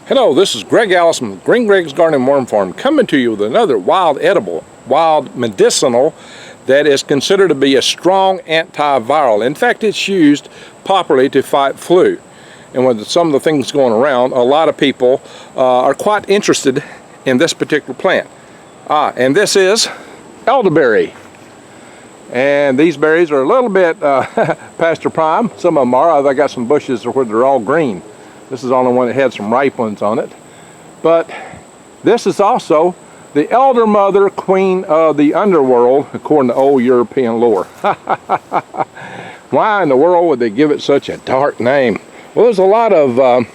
Hello, this is Greg Allison with Green Greg's Garden and Worm Farm, coming to you with another wild edible, wild medicinal that is considered to be a strong antiviral. In fact, it's used properly to fight flu. And with some of the things going around, a lot of people are quite interested in this particular plant. And this is elderberry. And these berries are a little bit past their prime. Some of them are. I got some bushes where they're all green. This is the only one that had some ripe ones on it. But this is also the elder mother, queen of the underworld, according to old European lore. Why in the world would they give it such a dark name? Well, there's a lot of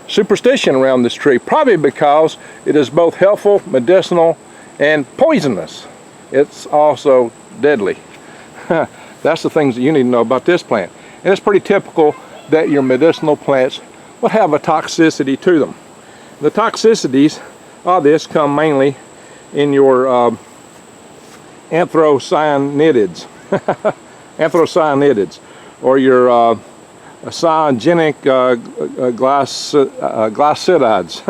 superstition around this tree, probably because it is both helpful, medicinal, and poisonous. It's also deadly. That's the things that you need to know about this plant. And it's pretty typical that your medicinal plants will have a toxicity to them. The toxicities of this come mainly in your anthocyanidins, anthocyanidins, or your cyanogenic glycosides.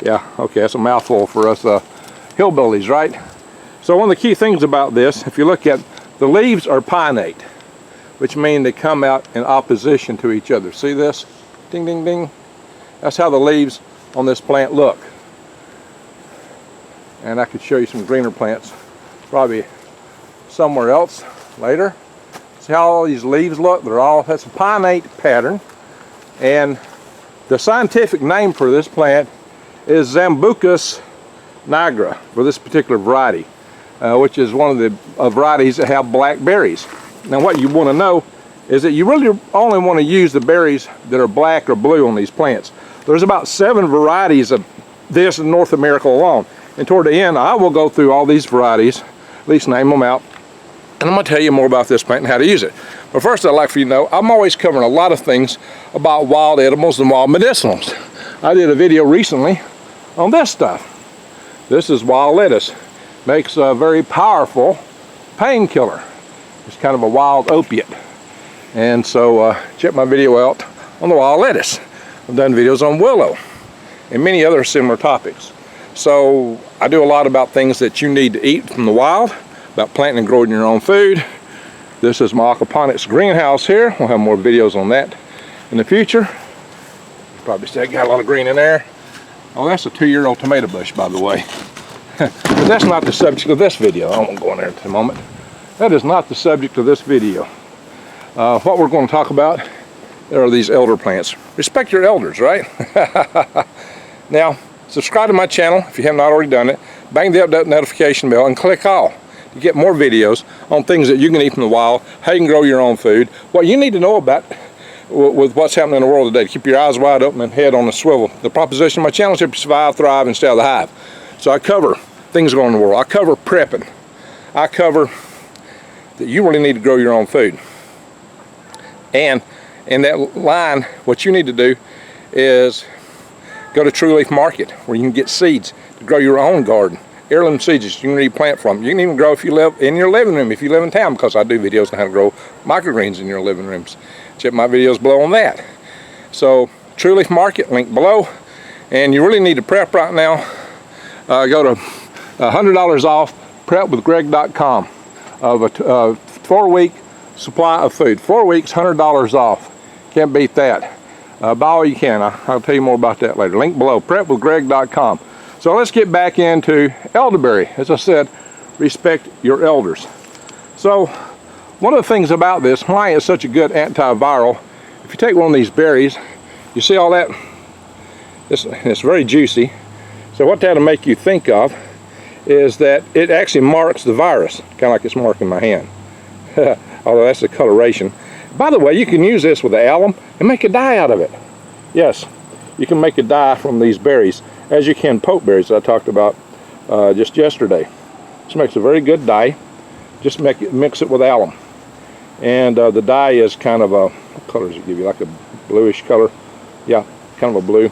Yeah, okay, that's a mouthful for us hillbillies, right? So one of the key things about this, if you look at the leaves are pinnate, which means they come out in opposition to each other. See this? Ding, ding, ding. That's how the leaves on this plant look. And I could show you some greener plants probably somewhere else later. See how all these leaves look? They're all, that's a pinnate pattern. And the scientific name for this plant is Zambucus nigra for this particular variety, which is one of the varieties that have black berries. Now what you want to know is that you really only want to use the berries that are black or blue on these plants. There's about 7 varieties of this in North America alone. And toward the end, I will go through all these varieties, at least name them out, and I'm going to tell you more about this plant and how to use it. But first, I'd like for you to know, I'm always covering a lot of things about wild edibles and wild medicinals. I did a video recently on this stuff. This is wild lettuce. Makes a very powerful painkiller. It's kind of a wild opiate. And so check my video out on the wild lettuce. I've done videos on willow and many other similar topics. So I do a lot about things that you need to eat from the wild, about planting and growing your own food. This is my aquaponics greenhouse here. We'll have more videos on that in the future. Probably still got a lot of green in there. Oh, that's a 2-year-old tomato bush, by the way. But that's not the subject of this video. I won't go in there in a moment. That is not the subject of this video. What we're going to talk about are these elder plants. Respect your elders, right? Now, subscribe to my channel if you haven't already done it. Bang the update notification bell and click all to get more videos on things that you can eat from the wild, how you can grow your own food, what you need to know about with what's happening in the world today. Keep your eyes wide open and head on a swivel. The proposition of my channel is to survive, thrive, and stay out of the hive. So I cover things going on in the world. I cover prepping. I cover that you really need to grow your own food. And in that line, what you need to do is go to True Leaf Market, where you can get seeds to grow your own garden. Heirloom seeds you can really plant from. You can even grow if you live in your living room, if you live in town, because I do videos on how to grow microgreens in your living rooms. Check my videos below on that. So True Leaf Market, link below. And you really need to prep right now. Go to $100 off prepwithgreg.com of a 4-week supply of food. 4 weeks, $100 off. Can't beat that. Buy all you can. I'll tell you more about that later. Link below, prepwithgreg.com. So let's get back into elderberry. As I said, respect your elders. So one of the things about this, why it's such a good antiviral, if you take one of these berries, you see all that? It's very juicy. So what that'll make you think of is that it actually marks the virus, kind of like it's marking my hand. Although that's the coloration. By the way, you can use this with the alum and make a dye out of it. Yes, you can make a dye from these berries, as you can pokeberries I talked about just yesterday. This makes a very good dye. Just mix it with alum. And the dye is kind of a, what color does it give you? Like a bluish color. Yeah, kind of a blue.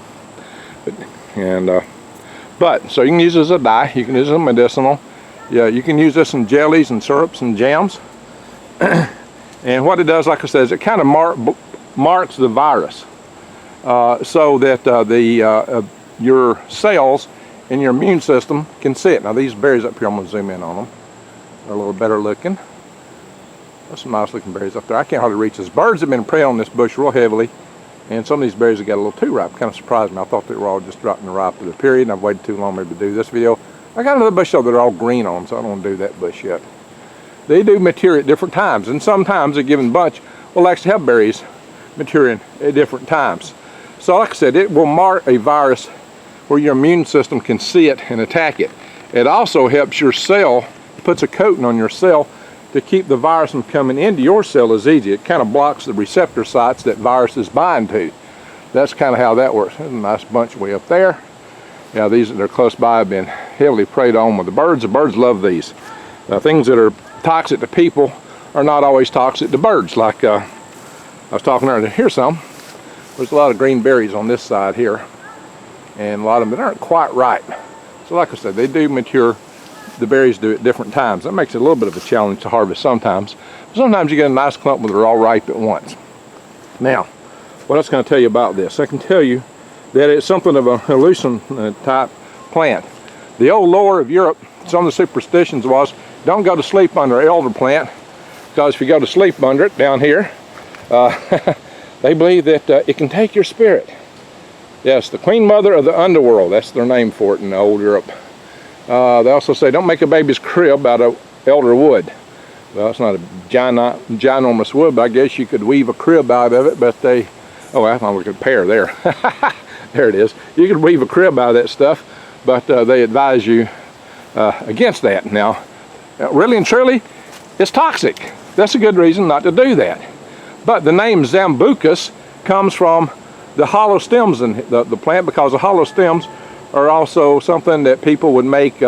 But so you can use it as a dye. You can use it as medicinal. Yeah, you can use this in jellies and syrups and jams. And what it does, like I said, is it kind of marks the virus. so that your cells in your immune system can see it. Now these berries up here, I'm going to zoom in on them. They're a little better looking. There's some nice looking berries up there. I can't hardly reach this. Birds have been preying on this bush real heavily, and some of these berries have got a little too ripe. Kind of surprised me. I thought they were all just dropping the ripe to the period, and I've waited too long maybe to do this video. I got another bush though that are all green on them, so I don't want to do that bush yet. They do mature at different times, and sometimes a given bunch will actually have berries maturing at different times. So like I said, it will mark a virus where your immune system can see it and attack it. It also helps your cell, puts a coating on your cell to keep the virus from coming into your cell as easy. It kind of blocks the receptor sites that viruses bind to. That's kind of how that works. There's a nice bunch way up there. Yeah, these that are close by have been heavily preyed on with the birds. The birds love these. Things that are toxic to people are not always toxic to birds. Like I was talking earlier, here's some. There's a lot of green berries on this side here, and a lot of them that aren't quite ripe. So like I said, they do mature. The berries do at different times. That makes it a little bit of a challenge to harvest sometimes. Sometimes you get a nice clump where they're all ripe at once. Now, what else can I tell you about this? I can tell you that it's something of a hallucin type plant. The old lore of Europe, some of the superstitions was, don't go to sleep under an elder plant, because if you go to sleep under it down here, they believe that it can take your spirit. Yes, the queen mother of the underworld, that's their name for it in old Europe. They also say don't make a baby's crib out of elder wood. Well, it's not a ginormous wood, but I guess you could weave a crib out of it, but they, oh, I thought we could pear there. There it is. You could weave a crib out of that stuff, but they advise you against that. Now, really and truly, it's toxic. That's a good reason not to do that. But the name Zambucus comes from the hollow stems in the plant, because the hollow stems are also something that people would make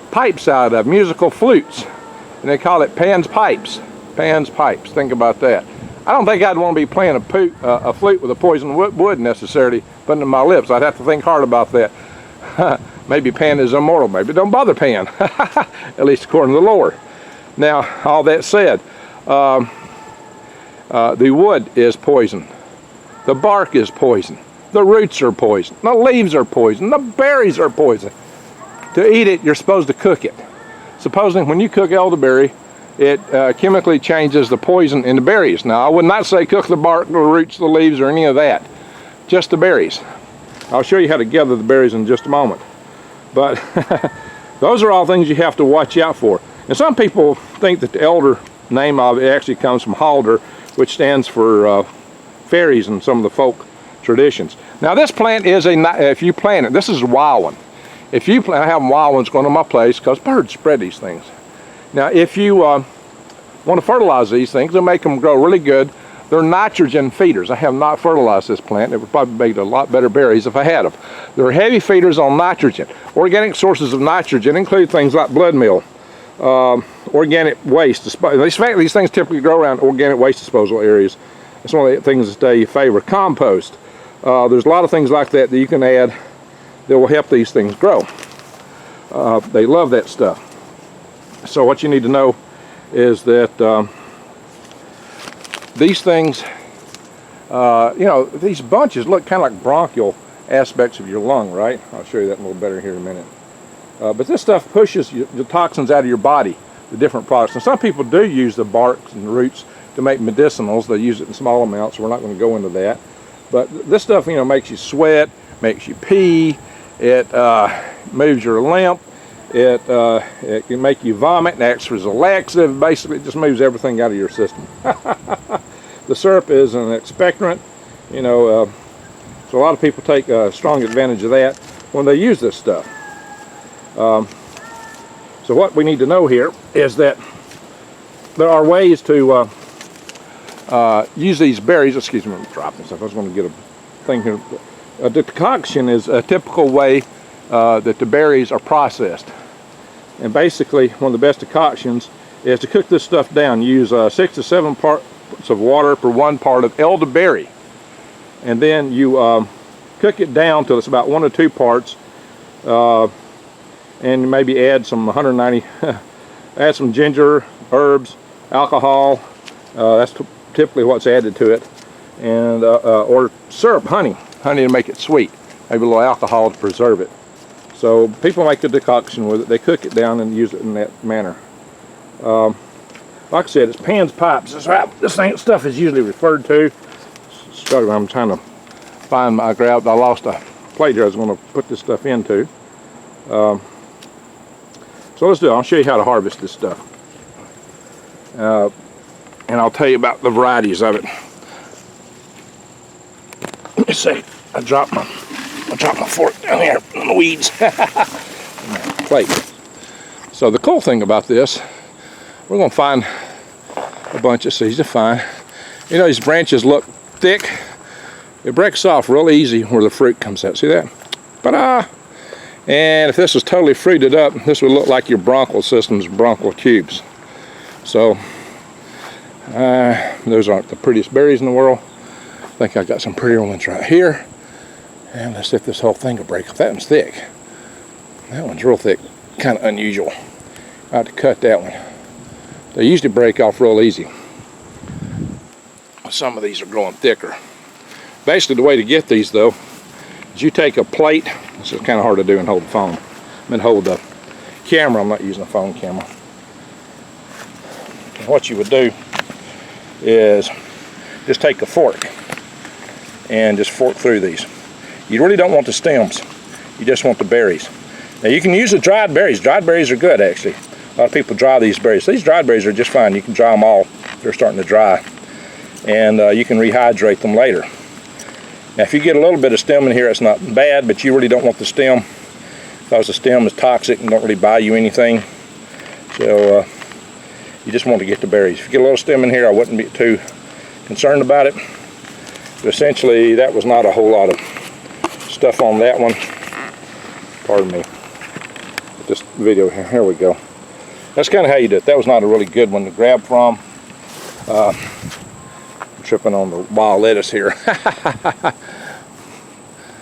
pipes out of, musical flutes. And they call it Pan's pipes. Pan's pipes, think about that. I don't think I'd want to be playing a flute with a poison wood necessarily, putting it in my lips. I'd have to think hard about that. Maybe Pan is immortal, maybe don't bother Pan, at least according to the lore. Now, all that said, the wood is poison. The bark is poison. The roots are poison. The leaves are poison. The berries are poison. To eat it, you're supposed to cook it. Supposing when you cook elderberry, it chemically changes the poison in the berries. Now, I would not say cook the bark, the roots, the leaves, or any of that. Just the berries. I'll show you how to gather the berries in just a moment. But those are all things you have to watch out for. And some people think that the elder name of it actually comes from Halder, which stands for fairies in some of the folk traditions. Now this plant is if you plant it, this is a wild one. If you plant, I have wild ones going on my place because birds spread these things. Now if you want to fertilize these things, they'll make them grow really good. They're nitrogen feeders. I have not fertilized this plant. It would probably make a lot better berries if I had them. They're heavy feeders on nitrogen. Organic sources of nitrogen include things like blood meal, organic waste. These things typically grow around organic waste disposal areas. That's one of the things that they favor. Compost. There's a lot of things like that that you can add that will help these things grow. They love that stuff. So what you need to know is that these things, you know, these bunches look kind of like bronchial aspects of your lung, right? I'll show you that a little better here in a minute. But this stuff pushes the toxins out of your body, the different products. And some people do use the barks and the roots to make medicinals. They use it in small amounts, so we're not going to go into that. But this stuff, you know, makes you sweat, makes you pee, it moves your lymph, it can make you vomit, and acts as a laxative. Basically, it just moves everything out of your system. The syrup is an expectorant, you know, so a lot of people take strong advantage of that when they use this stuff. So what we need to know here is that there are ways to use these berries. Excuse me, I'm dropping stuff. I was going to get a thing here. The decoction is a typical way that the berries are processed. And basically, one of the best decoctions is to cook this stuff down. Use 6 to 7 parts of water per 1 part of elderberry. And then you cook it down till it's about 1 or 2 parts. And maybe add some 190, add some ginger, herbs, alcohol. That's typically what's added to it. and or syrup, honey to make it sweet. Maybe a little alcohol to preserve it. So people make a decoction with it. They cook it down and use it in that manner. Like I said, it's pans, pipes. This stuff is usually referred to. I'm trying to find I lost a plate here I was going to put this stuff into. So let's do it. I'll show you how to harvest this stuff. And I'll tell you about the varieties of it. Let me see. I dropped my fork down here in the weeds. Plate. So the cool thing about this, we're going to find a bunch of seeds to find. You know, these branches look thick. It breaks off real easy where the fruit comes out. See that? Ta-da! And if this was totally fruited up, this would look like your bronchial system's bronchial tubes. So those aren't the prettiest berries in the world. I think I got some prettier ones right here. And let's see if this whole thing will break off. That one's thick. That one's real thick. Kind of unusual. I have to cut that one. They usually break off real easy. Some of these are growing thicker. Basically, the way to get these, though, is you take a plate. This is kind of hard to do and hold the phone. I mean, hold the camera. I'm not using a phone camera. And what you would do is just take a fork and just fork through these. You really don't want the stems. You just want the berries. Now, you can use the dried berries. Dried berries are good, actually. A lot of people dry these berries. These dried berries are just fine. You can dry them all if they're starting to dry. And you can rehydrate them later. Now, if you get a little bit of stem in here, it's not bad, but you really don't want the stem because the stem is toxic and don't really buy you anything. So you just want to get the berries. If you get a little stem in here, I wouldn't be too concerned about it. But essentially, that was not a whole lot of stuff on that one. Pardon me. This video here we go. That's kind of how you do it. That was not a really good one to grab from. I'm tripping on the wild lettuce here.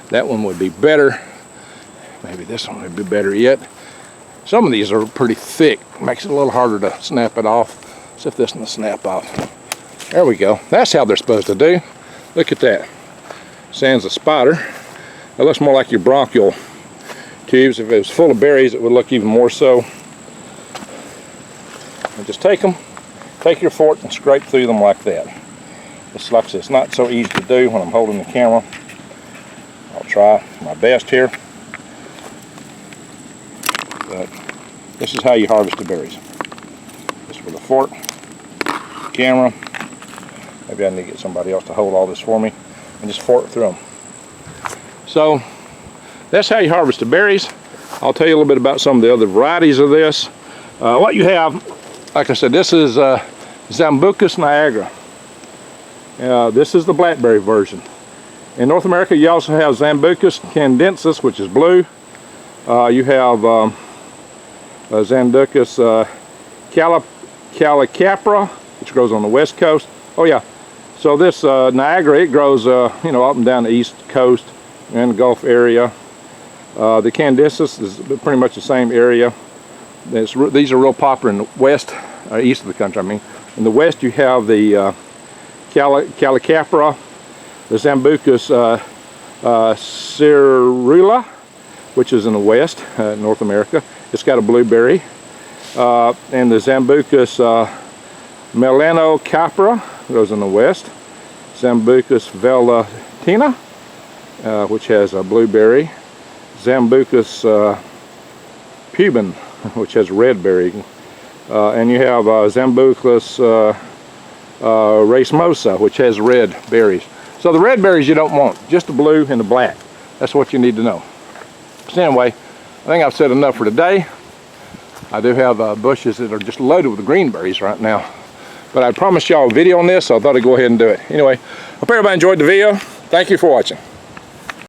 That one would be better. Maybe this one would be better yet. Some of these are pretty thick. Makes it a little harder to snap it off. See if this one will snap off. There we go. That's how they're supposed to do. Look at that. Sans a spider. It looks more like your bronchial tubes. If it was full of berries, it would look even more so. And just take them, take your fork and scrape through them like that. It's like I said, it's not so easy to do when I'm holding the camera. I'll try my best here. But this is how you harvest the berries. Just with a fork, camera. Maybe I need to get somebody else to hold all this for me and just fork through them. So that's how you harvest the berries. I'll tell you a little bit about some of the other varieties of this. What you have, like I said, this is Sambucus niagara. This is the blackberry version. In North America, you also have Sambucus candensis, which is blue. You have Sambucus calicapra, which grows on the west coast. Oh yeah, so this Niagara, it grows you know, up and down the east coast and the Gulf area. The candensis is pretty much the same area. These are real popular in the west, east of the country, I mean. In the west, you have the calicapra, the Sambucus cerula, which is in the west, North America. It's got a blueberry. And the Sambucus melanocapra goes in the west. Sambucus velutina, which has a blueberry. Sambucus puben, which has red berry. And you have Sambucus racemosa, which has red berries. So the red berries you don't want, just the blue and the black. That's what you need to know. So anyway, I think I've said enough for today. I do have bushes that are just loaded with green berries right now. But I promised y'all a video on this, so I thought I'd go ahead and do it. Anyway, hope everybody enjoyed the video. Thank you for watching.